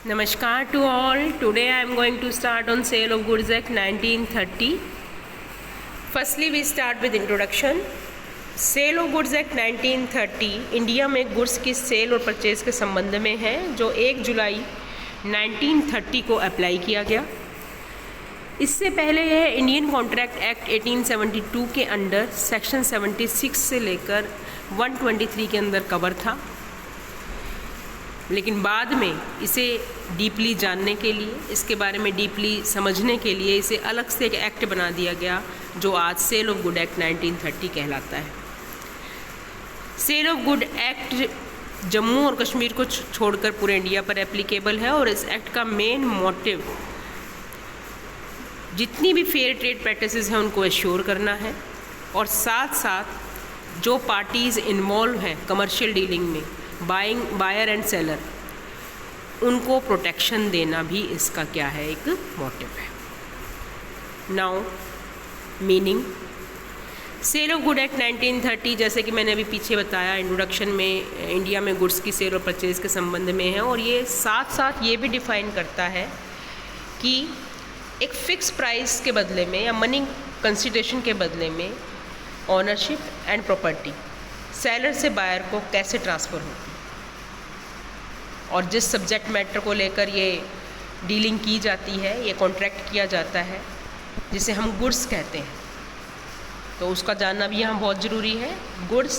Namaskar to all. Today I am going to start on Sale of Goods Act 1930. Firstly we start with introduction. Sale of goods act 1930 India में goods की sale और purchase के संबंध में है, जो 1 जुलाई 1930 को अप्लाई किया गया। इससे पहले यह इंडियन कॉन्ट्रैक्ट एक्ट 1872 के अंडर सेक्शन 76 से लेकर 123 के अंदर कवर था, लेकिन बाद में इसे डीपली जानने के लिए, इसके बारे में डीपली समझने के लिए इसे अलग से एक एक्ट बना दिया गया, जो आज सेल ऑफ गुड एक्ट 1930 कहलाता है। Sale of good act Jammu और कश्मीर को छोड़कर पूरे इंडिया पर एप्लीकेबल है, और इस एक्ट का मेन मोटिव जितनी भी फेयर ट्रेड प्रैक्टिसेस हैं उनको एश्योर करना है, और साथ साथ जो पार्टीज़ इन्वॉल्व हैं कमर्शियल डीलिंग में, बायर एंड सेलर, उनको प्रोटेक्शन देना भी इसका क्या है, एक मोटिव है। Now meaning sale of good act 1930, जैसे कि मैंने अभी पीछे बताया इंट्रोडक्शन में, इंडिया में गुड्स की सेल और परचेज के संबंध में है, और ये साथ साथ ये भी डिफ़ाइन करता है कि एक फ़िक्स प्राइस के बदले में या मनी कंसिडरेशन के बदले में ऑनरशिप एंड प्रॉपर्टी सेलर से बायर को कैसे ट्रांसफ़र होती है, और जिस सब्जेक्ट मैटर को लेकर ये डीलिंग की जाती है, ये कॉन्ट्रैक्ट किया जाता है, जिसे हम गुड्स कहते हैं, तो उसका जानना भी यहाँ बहुत ज़रूरी है। गुड्स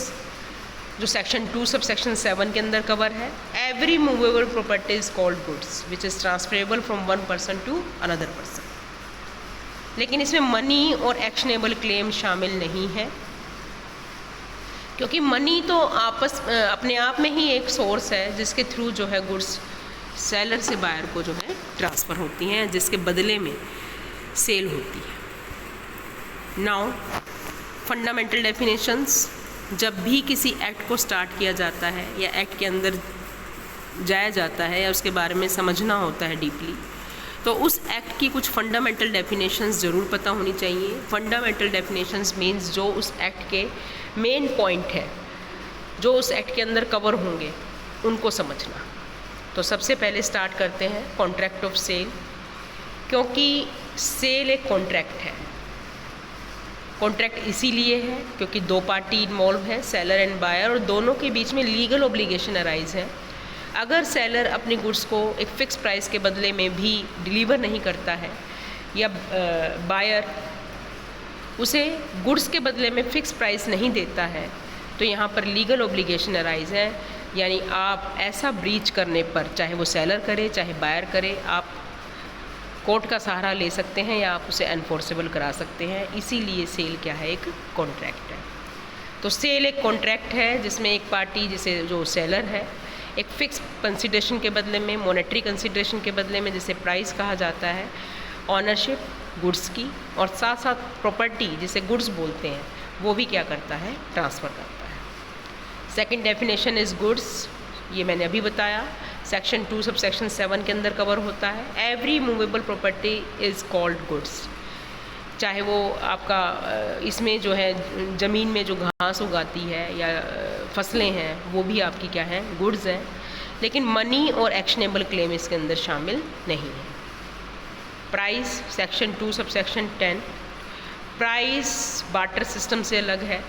जो सेक्शन 2 सब सेक्शन 7 के अंदर कवर है, every movable property is called goods which is transferable from one person to another person. लेकिन इसमें मनी और एक्शनेबल क्लेम शामिल नहीं है, क्योंकि मनी तो अपने आप में ही एक सोर्स है जिसके थ्रू जो है गुड्स सेलर से बायर को जो है ट्रांसफ़र होती हैं, जिसके बदले में सेल होती है। नाउ फंडामेंटल डेफिनेशंस, जब भी किसी एक्ट को स्टार्ट किया जाता है या एक्ट के अंदर जाया जाता है या उसके बारे में समझना होता है डीपली, तो उस एक्ट की कुछ फंडामेंटल डेफिनेशंस ज़रूर पता होनी चाहिए। फंडामेंटल डेफिनेशंस मीन्स जो उस एक्ट के मेन पॉइंट है, जो उस एक्ट के अंदर कवर होंगे, उनको समझना। तो सबसे पहले स्टार्ट करते हैं कॉन्ट्रैक्ट ऑफ सेल, क्योंकि सेल एक कॉन्ट्रैक्ट है। कॉन्ट्रैक्ट इसीलिए है क्योंकि दो पार्टी इन्वॉल्व है, सेलर एंड बायर, और दोनों के बीच में लीगल ऑब्लिगेशन अराइज है। अगर सेलर अपनी गुड्स को एक फ़िक्स प्राइस के बदले में भी डिलीवर नहीं करता है, या बायर उसे गुड्स के बदले में फ़िक्स प्राइस नहीं देता है, तो यहाँ पर लीगल ऑब्लिगेशन अराइज है। यानी आप ऐसा ब्रीच करने पर, चाहे वो सेलर करे चाहे बायर करे, आप कोर्ट का सहारा ले सकते हैं या आप उसे एनफोर्सेबल करा सकते हैं। इसीलिए सेल क्या है, एक कॉन्ट्रैक्ट है। तो सेल एक कॉन्ट्रैक्ट है जिसमें एक पार्टी, जिसे जो सेलर है, एक फ़िक्स कंसिडरेशन के बदले में, मॉनेटरी कंसिडरेशन के बदले में, जिसे प्राइस कहा जाता है, ऑनरशिप गुड्स की, और साथ साथ प्रॉपर्टी जिसे गुड्स बोलते हैं, वो भी क्या करता है, ट्रांसफ़र करता है। सेकंड डेफिनेशन इज़ गुड्स, ये मैंने अभी बताया, सेक्शन 2 सब सेक्शन 7 के अंदर कवर होता है। Every movable property is called goods, चाहे वो आपका इसमें जो है ज़मीन में जो घास उगाती है या फसलें हैं, वो भी आपकी क्या है, गुड्स हैं। लेकिन मनी और एक्शनेबल क्लेम इसके अंदर शामिल नहीं है। Price section 2 sub section 10, price barter system से अलग है।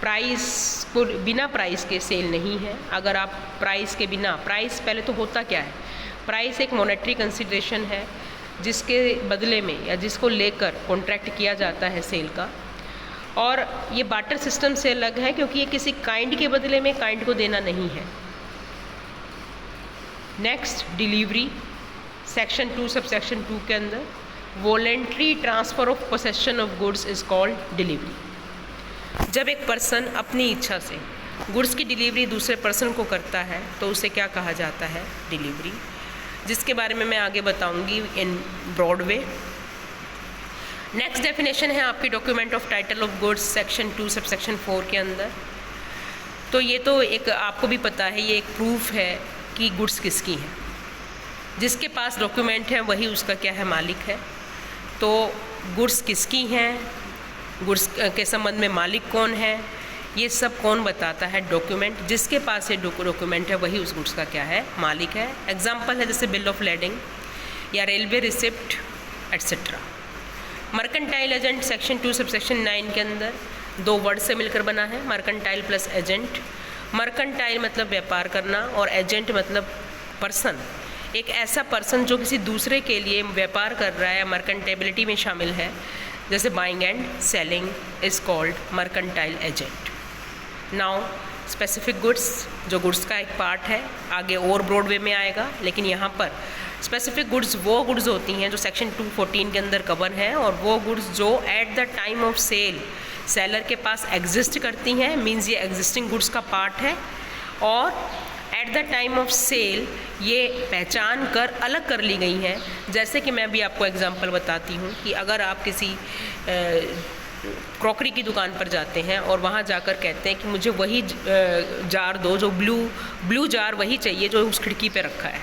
प्राइस को बिना प्राइस के सेल नहीं है। अगर आप प्राइस के बिना, प्राइस पहले तो होता क्या है, प्राइस एक मॉनेटरी कंसिडरेशन है जिसके बदले में या जिसको लेकर कॉन्ट्रैक्ट किया जाता है सेल का, और ये बार्टर सिस्टम से अलग है क्योंकि ये किसी काइंड के बदले में काइंड को देना नहीं है। Next delivery, section 2 sub section 2 के अंदर voluntary transfer of possession of goods is called delivery. जब एक पर्सन अपनी इच्छा से गुड्स की डिलीवरी दूसरे पर्सन को करता है तो उसे क्या कहा जाता है, डिलीवरी, जिसके बारे में मैं आगे बताऊंगी in broad way. Next definition है आपकी document of title of goods, section 2 sub section 4 के अंदर। तो ये तो एक आपको भी पता है, ये एक प्रूफ है कि गुड्स किसकी है। जिसके पास डॉक्यूमेंट है वही उसका क्या है, मालिक है। तो गुड्स किसकी हैं, गुड्स के संबंध में मालिक कौन है, ये सब कौन बताता है? डॉक्यूमेंट। जिसके पास ये डॉक्यूमेंट है वही उस गुड्स का क्या है? मालिक है। एग्जाम्पल है जैसे बिल ऑफ लेडिंग या railway receipt etcetera. Mercantile agent section 2 subsection 9 के अंदर 2 वर्ड से मिलकर बना है, मर्केंटाइल प्लस एजेंट। मर्केंटाइल मतलब व्यापार करना और एजेंट मतलब पर्सन। एक ऐसा पर्सन जो किसी दूसरे के लिए व्यापार कर रहा है या मर्केंटेबिलिटी में शामिल है, जैसे buying and selling is called mercantile agent. Now specific goods, जो गुड्स का एक पार्ट है, आगे और ब्रॉड वे में आएगा, लेकिन यहाँ पर स्पेसिफिक गुड्स वो गुड्स होती हैं जो सेक्शन 214 के अंदर कवर हैं, और वो गुड्स जो at the time of sale seller के पास एग्जिस्ट करती हैं, मींस ये एग्जिस्टिंग गुड्स का पार्ट है, और at the time of sale ये पहचान कर अलग कर ली गई हैं। जैसे कि मैं भी आपको एग्जांपल बताती हूँ कि अगर आप किसी क्रॉकरी की दुकान पर जाते हैं और वहाँ जाकर कहते हैं कि मुझे वही जार दो जो ब्लू जार वही चाहिए जो उस खिड़की पे रखा है,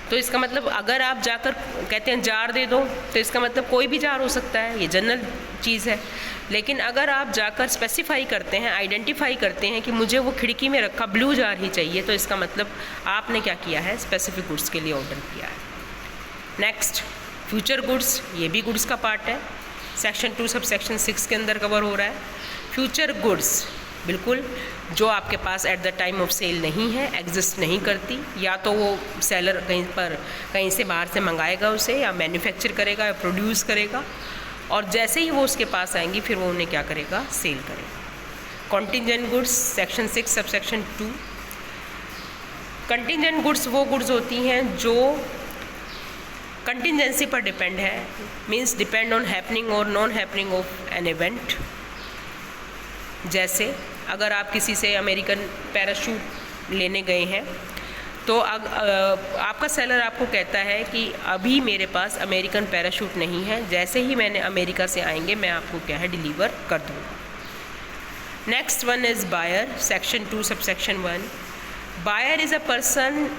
तो इसका मतलब अगर आप जाकर कहते हैं जार दे दो, तो इसका मतलब कोई भी जार हो सकता है, ये जनरल चीज़ है। लेकिन अगर आप जाकर स्पेसिफाई करते हैं, आइडेंटिफाई करते हैं कि मुझे वो खिड़की में रखा ब्लू जार ही चाहिए, तो इसका मतलब आपने क्या किया है? स्पेसिफिक गुड्स के लिए ऑर्डर किया है। नेक्स्ट फ्यूचर गुड्स, ये भी गुड्स का पार्ट है, सेक्शन 2 सबसेक्शन 6 के अंदर कवर हो रहा है। फ्यूचर गुड्स बिल्कुल जो आपके पास at the time of sale नहीं है, एग्जिस्ट नहीं करती, या तो वो सेलर कहीं से बाहर से मंगाएगा उसे, या मैन्युफैक्चर करेगा या प्रोड्यूस करेगा, और जैसे ही वो उसके पास आएंगी फिर वो उन्हें क्या करेगा? सेल करेगा। Contingent goods section 6 subsection 2। Contingent goods वो गुड्स होती हैं जो कंटिजेंसी पर डिपेंड है, मीन्स डिपेंड ऑन हैपनिंग और non happening of an event. जैसे अगर आप किसी से अमेरिकन पैराशूट लेने गए हैं, तो आपका सेलर आपको कहता है कि अभी मेरे पास अमेरिकन पैराशूट नहीं है, जैसे ही मैंने अमेरिका से आएंगे मैं आपको क्या है? डिलीवर कर दूँगा। Next one is buyer section 2 subsection 1। Buyer is a person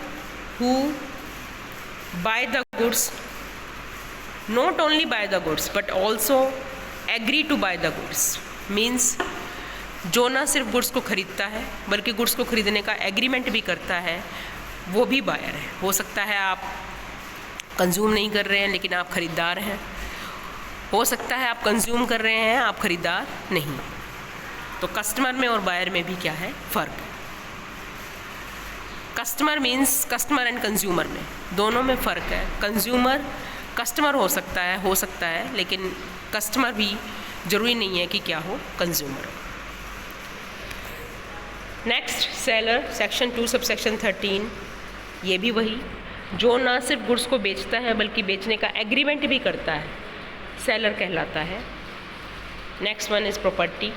who buy the goods, not only buy the goods but also agree to buy the goods, means जो ना सिर्फ गुड्स को ख़रीदता है बल्कि गुड्स को ख़रीदने का एग्रीमेंट भी करता है, वो भी बायर है। हो सकता है आप कंज्यूम नहीं कर रहे हैं लेकिन आप ख़रीदार हैं, हो सकता है आप कंज्यूम कर रहे हैं, आप ख़रीदार नहीं। तो कस्टमर में और बायर में भी क्या है? फ़र्क। Customer means customer and consumer में दोनों में फ़र्क है। कंज्यूमर कस्टमर हो सकता है, लेकिन कस्टमर भी ज़रूरी नहीं है कि क्या हो? कंज्यूमर हो। Next seller section 2 subsection 13। ये भी वही जो ना सिर्फ गुड्स को बेचता है बल्कि बेचने का एग्रीमेंट भी करता है, सेलर कहलाता है। Next one is property.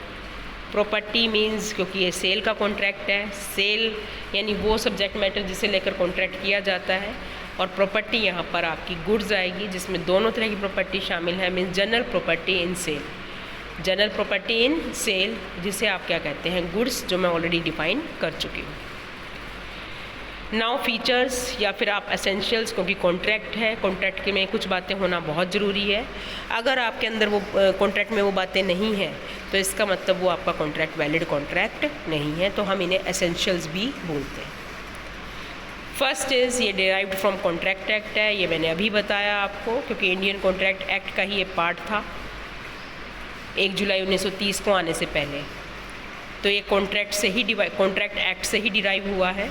Property means, क्योंकि ये सेल का कॉन्ट्रैक्ट है, सेल यानी वो सब्जेक्ट मैटर जिसे लेकर कॉन्ट्रैक्ट किया जाता है, और प्रॉपर्टी यहाँ पर आपकी गुड्स आएगी जिसमें दोनों तरह की प्रॉपर्टी शामिल है, means general property in sale. General property in sale जिसे आप क्या कहते हैं? गुड्स, जो मैं ऑलरेडी डिफाइन कर चुकी हूँ। नाउ फीचर्स या फिर आप एसेंशियल्स, क्योंकि कॉन्ट्रैक्ट है, कॉन्ट्रैक्ट के में कुछ बातें होना बहुत ज़रूरी है। अगर आपके अंदर वो कॉन्ट्रैक्ट में वो बातें नहीं हैं तो इसका मतलब वो आपका कॉन्ट्रैक्ट वैलिड कॉन्ट्रैक्ट नहीं है, तो हम इन्हें एसेंशियल्स भी बोलते हैं। फर्स्ट इज़ ये डिराइव्ड फ्रॉम कॉन्ट्रैक्ट एक्ट है, ये मैंने अभी बताया आपको, क्योंकि इंडियन कॉन्ट्रैक्ट एक्ट का ही ये पार्ट था 1 जुलाई 1930 को आने से पहले। तो ये कॉन्ट्रैक्ट एक्ट से ही डिराइव हुआ है,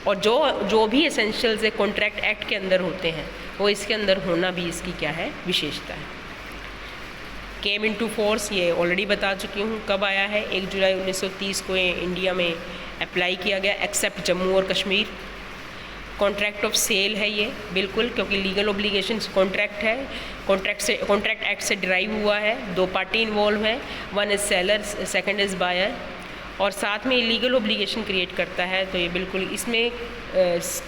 और जो भी एसेंशियल्स है कॉन्ट्रैक्ट एक्ट के अंदर होते हैं वो इसके अंदर होना भी इसकी क्या है? विशेषता है। केम इनटू फोर्स, ये ऑलरेडी बता चुकी हूँ कब आया है, 1 जुलाई 1930 को ये इंडिया में अप्लाई किया गया, एक्सेप्ट जम्मू और कश्मीर। कॉन्ट्रैक्ट ऑफ सेल है ये, बिल्कुल, क्योंकि लीगल ऑब्लिगेशंस कॉन्ट्रैक्ट है, कॉन्ट्रैक्ट एक्ट से डिराइव हुआ है, 2 पार्टी इन्वॉल्व है, one is seller, second is buyer, और साथ में लीगल ऑब्लिगेशन क्रिएट करता है। तो ये बिल्कुल इसमें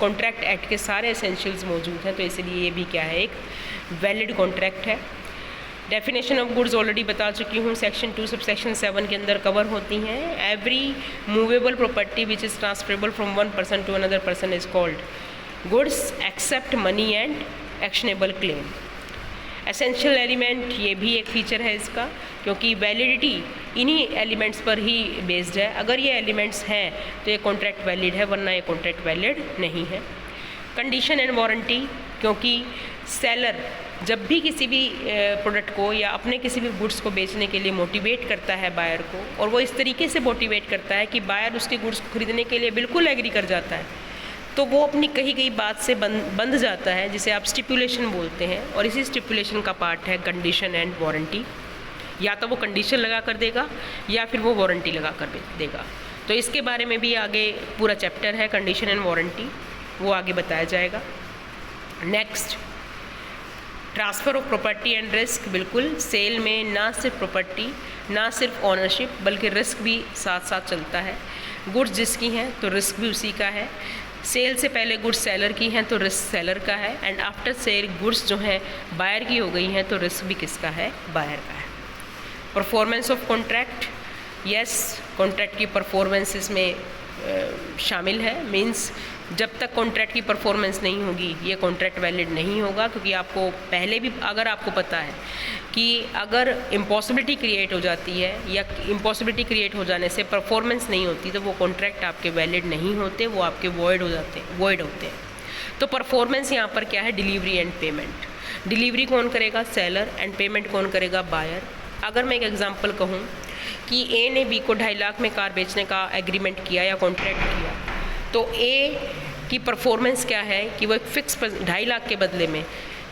कॉन्ट्रैक्ट एक्ट के सारे एसेंशियल्स मौजूद हैं, तो इसलिए ये भी क्या है? एक वैलिड कॉन्ट्रैक्ट है। डेफिनेशन ऑफ गुड्स ऑलरेडी बता चुकी हूँ, सेक्शन 2 सबसेक्शन 7 के अंदर कवर होती हैं। Every movable property which is transferable from one person to another person is called goods except money and actionable claim. Essential element, ये भी एक फीचर है इसका, क्योंकि वैलिडिटी इन्हीं एलिमेंट्स पर ही बेस्ड है। अगर ये एलिमेंट्स हैं तो ये कॉन्ट्रैक्ट वैलिड है, वरना ये कॉन्ट्रैक्ट वैलिड नहीं है। कंडीशन एंड वारंटी, क्योंकि सेलर जब भी किसी भी प्रोडक्ट को या अपने किसी भी गुड्स को बेचने के लिए मोटिवेट करता है बायर को, और वो इस तरीके से मोटिवेट करता है कि बायर उसके गुड्स को खरीदने के लिए बिल्कुल एग्री कर जाता है, तो वो अपनी कही गई बात से बंध जाता है, जिसे आप स्टिपुलेशन बोलते हैं। और इसी स्टिपुलेशन का पार्ट है कंडीशन एंड वारंटी। या तो वो कंडीशन लगा कर देगा या फिर वो वारंटी लगा कर देगा। तो इसके बारे में भी आगे पूरा चैप्टर है कंडीशन एंड वारंटी, वो आगे बताया जाएगा। Next, transfer of property and risk. बिल्कुल, सेल में ना सिर्फ प्रॉपर्टी, ना सिर्फ ओनरशिप, बल्कि रिस्क भी साथ साथ चलता है। गुड्स जिसकी हैं तो रिस्क भी उसी का है। सेल से पहले गुड्स सेलर की हैं तो रिस्क सेलर का है, एंड आफ्टर सेल गुड्स जो हैं बायर की हो गई हैं तो रिस्क भी किसका है? बायर का है। Performance of contract, yes, contract की परफॉर्मेंस इसमें शामिल है। मींस जब तक कॉन्ट्रैक्ट की परफॉर्मेंस नहीं होगी ये कॉन्ट्रैक्ट वैलिड नहीं होगा, क्योंकि आपको पहले भी अगर आपको पता है कि अगर इम्पॉसिबिलिटी क्रिएट हो जाती है या इम्पॉसिबिलिटी क्रिएट हो जाने से परफॉर्मेंस नहीं होती तो वो कॉन्ट्रैक्ट आपके वैलिड नहीं होते, वो आपके वॉइड होते हैं। तो परफॉर्मेंस यहाँ पर क्या है? Delivery and payment. डिलीवरी कौन करेगा? सेलर, एंड पेमेंट कौन करेगा? बायर। अगर मैं एक एग्जांपल कहूँ कि ए ने बी को 2.5 लाख में कार बेचने का एग्रीमेंट किया या कॉन्ट्रैक्ट किया, तो ए की परफॉर्मेंस क्या है कि वो एक फिक्स 2.5 लाख के बदले में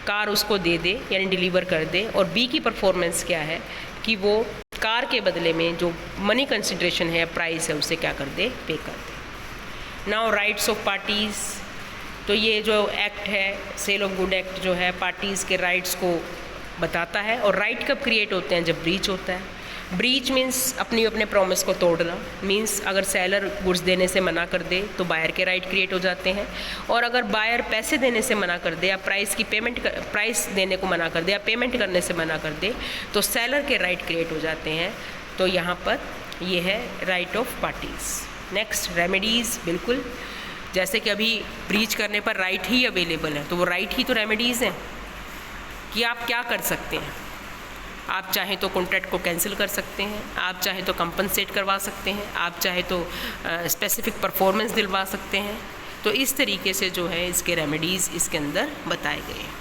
कार उसको दे दे, यानी डिलीवर कर दे। और बी की परफॉर्मेंस क्या है कि वो कार के बदले में जो मनी कंसिडरेशन है, प्राइस है, उसे क्या कर दे? पे कर दे। नाउ राइट्स ऑफ पार्टीज़, तो ये जो एक्ट है सेल ऑफ गुड एक्ट जो है पार्टीज़ के राइट्स को बताता है। और राइट कब क्रिएट होते हैं? जब ब्रीच होता है। ब्रीच मीन्स अपने प्रॉमिस को तोड़ना। मीन्स अगर सेलर गुड्स देने से मना कर दे तो बायर के राइट क्रिएट हो जाते हैं, और अगर बायर पैसे देने से मना कर दे या प्राइस देने को मना कर दे या पेमेंट करने से मना कर दे तो सेलर के राइट क्रिएट हो जाते हैं। तो यहाँ पर ये है right of parties. Next, remedies. बिल्कुल, जैसे कि अभी ब्रीच करने पर राइट ही अवेलेबल है, तो वो राइट ही तो रेमेडीज़ हैं कि आप क्या कर सकते हैं। आप चाहें तो कॉन्ट्रैक्ट को कैंसिल कर सकते हैं, आप चाहें तो कंपनसेट करवा सकते हैं, आप चाहें तो स्पेसिफिक परफॉर्मेंस दिलवा सकते हैं। तो इस तरीके से जो है इसके रेमेडीज़ इसके अंदर बताए गए हैं।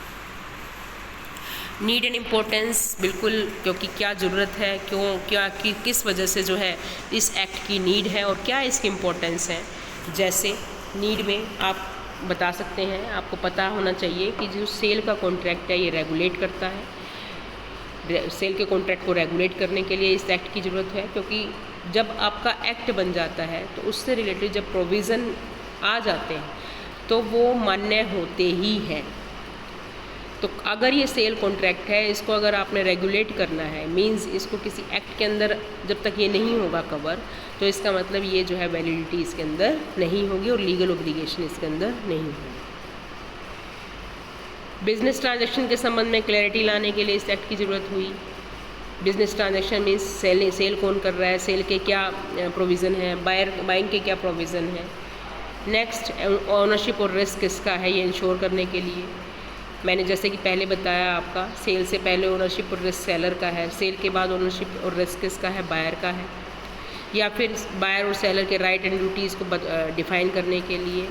नीड एंड इम्पोर्टेंस, बिल्कुल, क्योंकि क्या ज़रूरत है, किस वजह से जो है इस एक्ट की नीड है और क्या इसकी इम्पोर्टेंस है। जैसे नीड में आप बता सकते हैं, आपको पता होना चाहिए कि जो सेल का कॉन्ट्रैक्ट है ये रेगुलेट करता है। सेल के कॉन्ट्रैक्ट को रेगुलेट करने के लिए इस एक्ट की ज़रूरत है, क्योंकि जब आपका एक्ट बन जाता है तो उससे रिलेटेड जब प्रोविज़न आ जाते हैं तो वो मान्य होते ही हैं। तो अगर ये सेल कॉन्ट्रैक्ट है, इसको अगर आपने रेगुलेट करना है, मींस इसको किसी एक्ट के अंदर जब तक ये नहीं होगा कवर, तो इसका मतलब ये जो है वैलिडिटी इसके अंदर नहीं होगी और लीगल ऑब्लिगेशन इसके अंदर नहीं होगी। बिजनेस ट्रांजैक्शन के संबंध में क्लैरिटी लाने के लिए इस एक्ट की ज़रूरत हुई। बिजनेस ट्रांजैक्शन मीन्स सेल कौन कर रहा है, सेल के क्या प्रोविज़न है, बाइंग के क्या प्रोविज़न है। नेक्स्ट, ओनरशिप और रिस्क किसका है ये इंश्योर करने के लिए। मैंने जैसे कि पहले बताया आपका, सेल से पहले ओनरशिप और रिस्क सेलर का है, सेल के बाद ओनरशिप और रिस्क किसका है? बायर का है। या फिर बायर और सेलर के राइट एंड ड्यूटीज़ को डिफ़ाइन करने के लिए।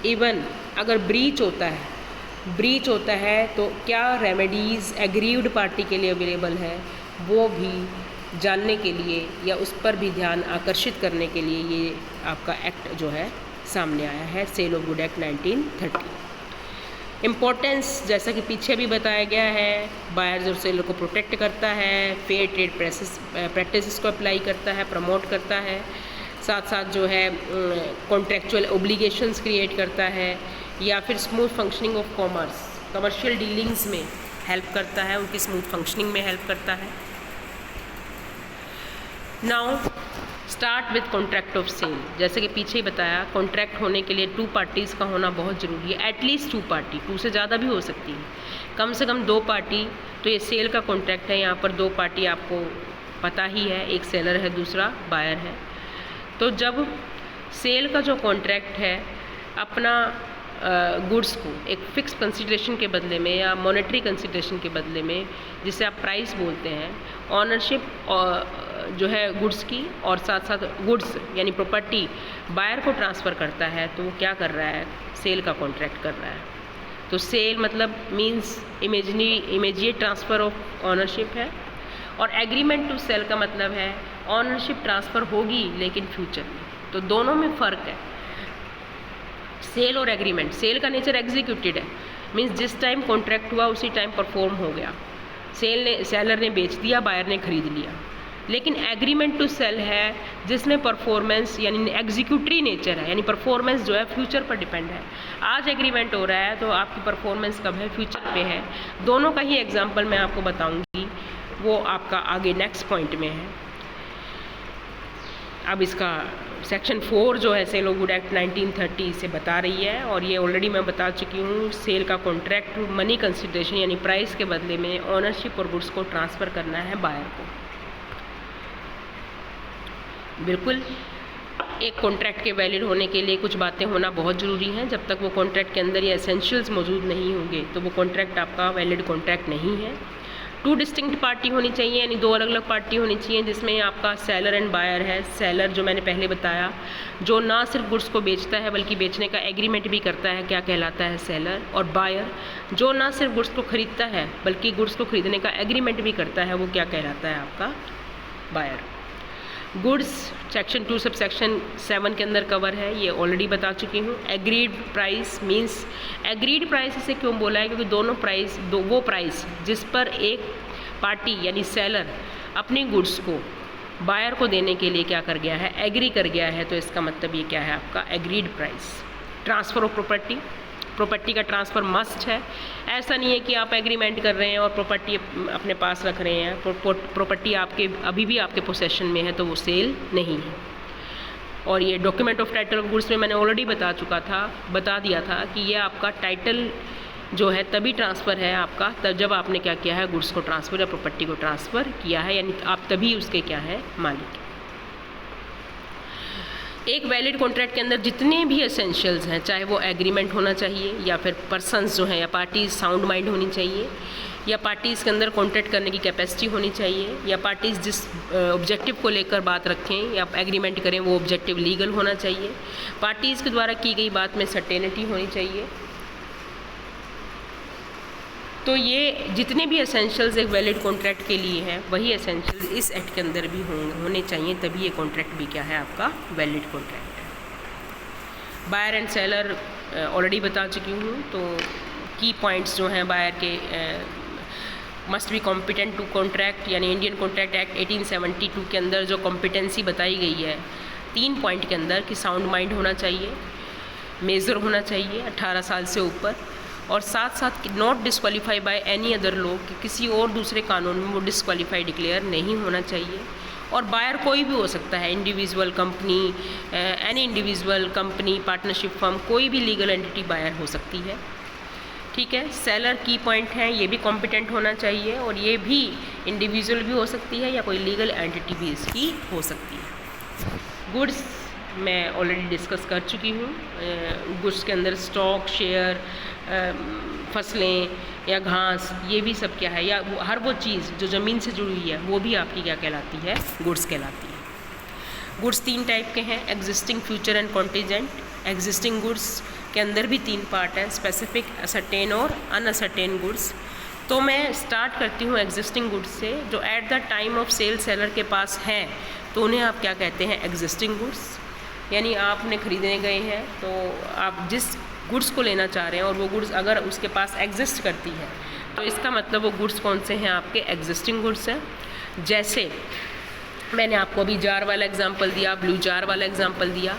इवन अगर ब्रीच होता है तो क्या रेमेडीज़ एग्रीव्ड पार्टी के लिए अवेलेबल है, वो भी जानने के लिए या उस पर भी ध्यान आकर्षित करने के लिए ये आपका एक्ट जो है सामने आया है, sale of good act 1930। Importance, जैसा कि पीछे भी बताया गया है, बायर्स और सेलर को प्रोटेक्ट करता है, फेयर ट्रेड प्रैक्टिसेस को अप्लाई करता है, प्रमोट करता है, साथ साथ जो है कॉन्ट्रेक्चुअल ओब्लिगेशंस क्रिएट करता है, या फिर smooth functioning of commercial dealings में हेल्प करता है, उनकी स्मूथ फंक्शनिंग में हेल्प करता है। Now start with contract of sale. जैसे कि पीछे ही बताया, कॉन्ट्रैक्ट होने के लिए 2 पार्टीज़ का होना बहुत ज़रूरी है। एटलीस्ट 2 पार्टी, 2 से ज़्यादा भी हो सकती है, कम से कम 2 पार्टी। तो ये सेल का कॉन्ट्रैक्ट है, यहाँ पर 2 पार्टी आपको पता ही है, एक सेलर है, दूसरा बायर है। तो जब सेल का जो कॉन्ट्रैक्ट है अपना गुड्स को एक फ़िक्स कंसिडरेशन के बदले में या मॉनेटरी कंसिडरेशन के बदले में, जिसे आप प्राइस बोलते हैं, ऑनरशिप जो है गुड्स की और साथ साथ गुड्स यानी प्रॉपर्टी बायर को ट्रांसफ़र करता है, तो वो क्या कर रहा है, सेल का कॉन्ट्रैक्ट कर रहा है। तो सेल मतलब means immediate transfer of ownership है, और एग्रीमेंट टू सेल का मतलब है ऑनरशिप ट्रांसफ़र होगी लेकिन फ्यूचर में। तो दोनों में फ़र्क है, सेल और एग्रीमेंट। सेल का नेचर एग्जीक्यूटेड है, मीन्स जिस टाइम कॉन्ट्रैक्ट हुआ उसी टाइम परफॉर्म हो गया, सेलर ने बेच दिया, बायर ने खरीद लिया। लेकिन एग्रीमेंट टू सेल है जिसमें परफॉर्मेंस यानी एग्जीक्यूटरी नेचर है, यानी परफॉर्मेंस जो है फ्यूचर पर डिपेंड है। आज एग्रीमेंट हो रहा है तो आपकी परफॉर्मेंस कब है, फ्यूचर पे है। दोनों का ही एग्जांपल मैं आपको बताऊंगी, वो आपका आगे नेक्स्ट पॉइंट में है। अब इसका सेक्शन 4 जो है सेल ऑफ गुड एक्ट 1930 से बता रही है, और ये ऑलरेडी मैं बता चुकी हूँ। सेल का कॉन्ट्रैक्ट मनी कंसिडरेशन यानी प्राइस के बदले में ऑनरशिप और गुड्स को ट्रांसफ़र करना है बायर को। बिल्कुल, एक कॉन्ट्रैक्ट के वैलिड होने के लिए कुछ बातें होना बहुत ज़रूरी हैं। जब तक वो कॉन्ट्रैक्ट के अंदर ये एसेंशियल्स मौजूद नहीं होंगे तो वो कॉन्ट्रैक्ट आपका वैलिड कॉन्ट्रैक्ट नहीं है। 2 डिस्टिंक्ट पार्टी होनी चाहिए, यानी 2 अलग अलग पार्टी होनी चाहिए, जिसमें आपका सेलर एंड बायर है। सेलर जो मैंने पहले बताया, जो ना सिर्फ गुड्स को बेचता है बल्कि बेचने का एग्रीमेंट भी करता है, क्या कहलाता है, सेलर। और बायर जो ना सिर्फ गुड्स को खरीदता है बल्कि गुड्स को खरीदने का एग्रीमेंट भी करता है, वो क्या कहलाता है, आपका buyer. Goods section 2 sub section 7 के अंदर कवर है, ये ऑलरेडी बता चुकी हूँ। Agreed price means, agreed price इसे क्यों बोला है, क्योंकि वो प्राइस जिस पर एक पार्टी यानी सेलर अपनी गुड्स को बायर को देने के लिए क्या कर गया है, एग्री कर गया है, तो इसका मतलब ये क्या है, आपका agreed price. Transfer of property का ट्रांसफ़र मस्ट है। ऐसा नहीं है कि आप एग्रीमेंट कर रहे हैं और प्रॉपर्टी अपने पास रख रहे हैं, प्रॉपर्टी आपके अभी भी आपके पोसेशन में है, तो वो सेल नहीं है। और ये document of title of goods में मैंने ऑलरेडी बता दिया था कि ये आपका टाइटल जो है तभी ट्रांसफ़र है आपका तब जब आपने क्या किया है, गुड्स को ट्रांसफ़र या प्रॉपर्टी को ट्रांसफ़र किया है, यानी आप तभी उसके क्या है, मालिक। एक वैलिड कॉन्ट्रैक्ट के अंदर जितने भी एसेंशियल्स हैं, चाहे वो एग्रीमेंट होना चाहिए या फिर पर्सन्स जो हैं या पार्टीज साउंड माइंड होनी चाहिए, या पार्टीज़ के अंदर कॉन्ट्रैक्ट करने की कैपेसिटी होनी चाहिए, या पार्टीज़ जिस ऑब्जेक्टिव को लेकर बात रखें या एग्रीमेंट करें वो ऑब्जेक्टिव लीगल होना चाहिए, पार्टीज़ के द्वारा की गई बात में सर्टेनिटी होनी चाहिए। तो ये जितने भी एसेंशियल्स एक वैलिड कॉन्ट्रैक्ट के लिए हैं, वही एसेंशियल्स इस एक्ट के अंदर भी होने चाहिए, तभी ये कॉन्ट्रैक्ट भी क्या है, आपका वैलिड कॉन्ट्रैक्ट है। बायर एंड सेलर ऑलरेडी बता चुकी हूँ, तो की पॉइंट्स जो हैं बायर के, must be competent to contract, यानी इंडियन कॉन्ट्रैक्ट एक्ट 1872 के अंदर जो कॉम्पिटेंसी बताई गई है 3 पॉइंट के अंदर, कि साउंड माइंड होना चाहिए, मेजर होना चाहिए 18 साल से ऊपर, और साथ साथ not disqualify by any other law, कि किसी और दूसरे कानून में वो डिस्क्वालीफाई डिक्लेयर नहीं होना चाहिए। और बायर कोई भी हो सकता है, individual company, any individual company, partnership firm, कोई भी लीगल एंटिटी बायर हो सकती है। ठीक है। सेलर की पॉइंट है, ये भी कॉम्पिटेंट होना चाहिए, और ये भी इंडिविजुअल भी हो सकती है या कोई लीगल एंटिटी भी इसकी हो सकती है। गुड्स मैं ऑलरेडी डिस्कस कर चुकी हूँ। गुड्स के अंदर स्टॉक, शेयर, फसलें या घास, ये भी सब क्या है, या हर वो चीज़ जो ज़मीन से जुड़ी हुई है वो भी आपकी क्या कहलाती है, गुड्स कहलाती है। गुड्स 3 टाइप के हैं, existing, future and contingent. Existing goods के अंदर भी 3 पार्ट हैं, स्पेसिफिक, असर्टेन और अनअसर्टेन गुड्स। तो मैं स्टार्ट करती हूँ एग्जिस्टिंग गुड्स से, जो at the time of sale seller के पास हैं, तो उन्हें आप क्या कहते हैं, एग्जिस्टिंग गुड्स। यानी आपने ख़रीदने गए हैं, तो आप जिस गुड्स को लेना चाह रहे हैं और वो गुड्स अगर उसके पास एग्जिस्ट करती है, तो इसका मतलब वो गुड्स कौन से हैं, आपके एग्जिस्टिंग गुड्स हैं। जैसे मैंने आपको अभी जार वाला एग्जांपल दिया, ब्लू जार वाला एग्जांपल दिया,